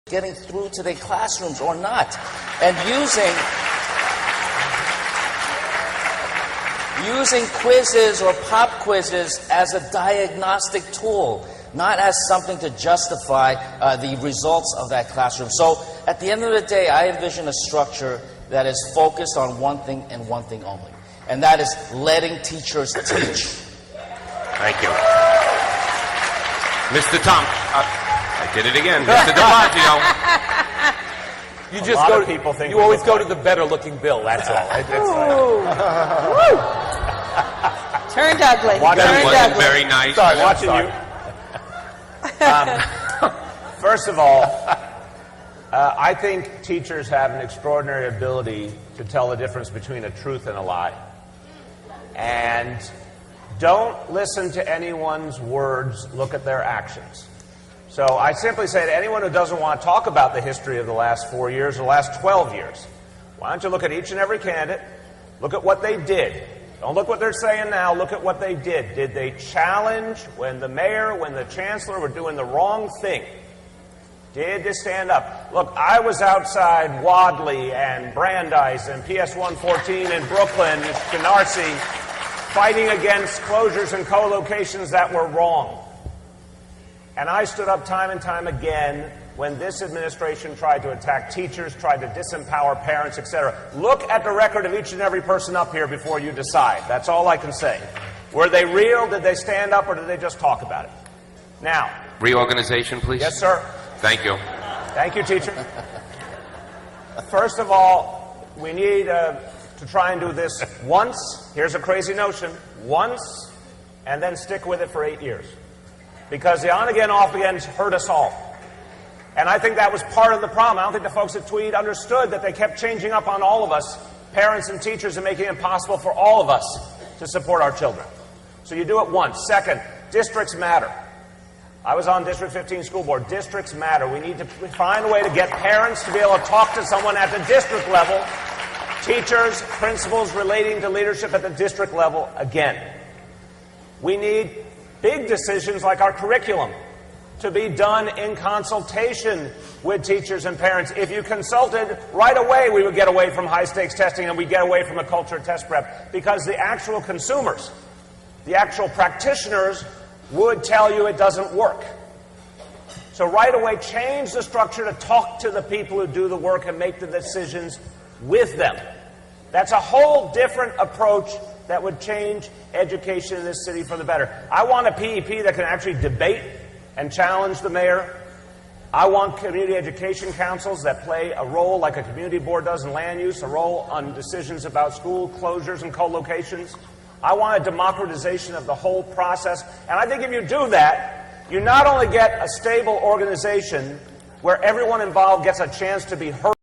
getting through to their classrooms or not, and using quizzes or pop quizzes as a diagnostic tool, not as something to justify the results of that classroom. So at the end of the day, I envision a structure that is focused on one thing and one thing only, and that is letting teachers teach. Thank you. Mr. Tom, I did it again. Mr. DeBlasio. You just go to people think you always go to the better-looking Bill. That's all. Turned ugly. That wasn't very nice. Sorry, watching you. First of all, I think teachers have an extraordinary ability to tell the difference between a truth and a lie. And don't listen to anyone's words, look at their actions. So I simply say to anyone who doesn't want to talk about the history of the last 4 years or the last 12 years, why don't you look at each and every candidate, look at what they did. Don't look what they're saying now, look at what they did. Did they challenge when the mayor, when the chancellor were doing the wrong thing? Did they stand up? Look, I was outside Wadley and Brandeis and PS 114 in Brooklyn, Canarsie, fighting against closures and co-locations that were wrong. And I stood up time and time again when this administration tried to attack teachers, tried to disempower parents, etc. Look at the record of each and every person up here before you decide. That's all I can say. Were they real? Did they stand up, or did they just talk about it? Now. Reorganization, please. Yes, sir. Thank you. Thank you, teacher. First of all, we need to try and do this once. Here's a crazy notion. Once, and then stick with it for 8 years. Because the on-again, off-agains hurt us all. And I think that was part of the problem. I don't think the folks at Tweed understood that they kept changing up on all of us, parents and teachers, and making it impossible for all of us to support our children. So you do it once. Second, districts matter. I was on District 15 school board. Districts matter. We need to find a way to get parents to be able to talk to someone at the district level, teachers, principals relating to leadership at the district level again. We need big decisions like our curriculum to be done in consultation with teachers and parents. If you consulted right away, we would get away from high-stakes testing and we'd get away from a culture of test prep, because the actual consumers, the actual practitioners, would tell you it doesn't work. So right away, change the structure to talk to the people who do the work and make the decisions with them. That's a whole different approach that would change education in this city for the better. I want a PEP that can actually debate and challenge the mayor. I want community education councils that play a role like a community board does in land use, a role on decisions about school closures and co-locations. I want a democratization of the whole process. And I think if you do that, you not only get a stable organization where everyone involved gets a chance to be heard,